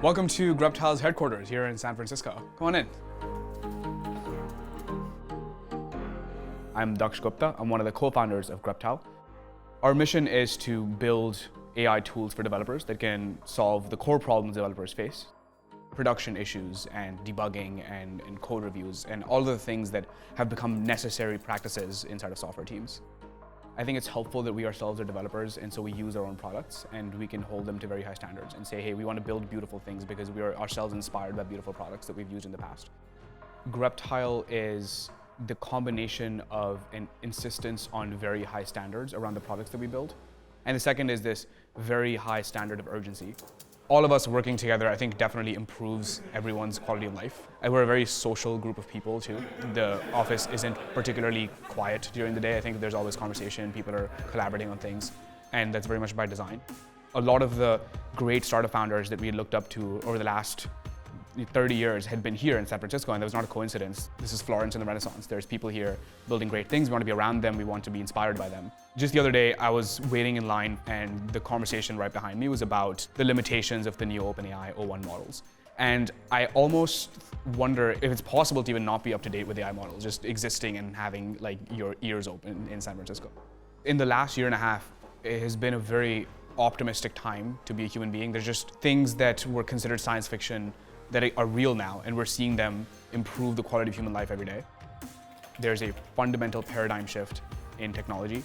Welcome to Greptile's headquarters here in San Francisco. Come on in. I'm Daksh Gupta. I'm one of the co-founders of Greptile. Our mission is to build AI tools for developers that can solve the core problems developers face. Production issues and debugging and code reviews and all of the things that have become necessary practices inside of software teams. I think it's helpful that we ourselves are developers, and so we use our own products and we can hold them to very high standards and say, hey, we want to build beautiful things because we are ourselves inspired by beautiful products that we've used in the past. Greptile is the combination of an insistence on very high standards around the products that we build. And the second is this very high standard of urgency. All of us working together, I think, definitely improves everyone's quality of life. And we're a very social group of people too. The office isn't particularly quiet during the day. I think there's always conversation, people are collaborating on things, and that's very much by design. A lot of the great startup founders that we looked up to over the last 30 years had been here in San Francisco, and that was not a coincidence. This is Florence in the Renaissance. There's people here building great things. We want to be around them. We want to be inspired by them. Just the other day, I was waiting in line, and the conversation right behind me was about the limitations of the new OpenAI o1 models. And I almost wonder if it's possible to even not be up to date with AI models, just existing and having like your ears open in San Francisco. In the last year and a half, it has been a very optimistic time to be a human being. There's just things that were considered science fiction that are real now, and we're seeing them improve the quality of human life every day. There's a fundamental paradigm shift in technology.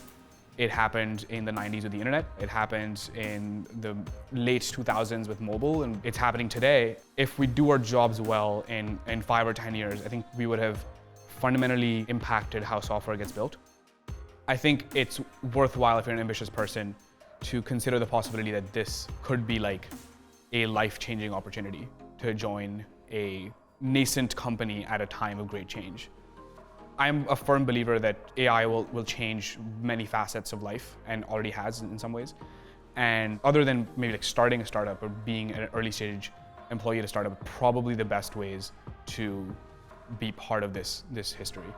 It happened in the 90s with the internet. It happened in the late 2000s with mobile, and it's happening today. If we do our jobs well in 5 or 10 years, I think we would have fundamentally impacted how software gets built. I think it's worthwhile, if you're an ambitious person, to consider the possibility that this could be like a life-changing opportunity to join a nascent company at a time of great change. I'm a firm believer that AI will change many facets of life, and already has in some ways. And other than maybe like starting a startup or being an early stage employee at a startup, probably the best ways to be part of this history.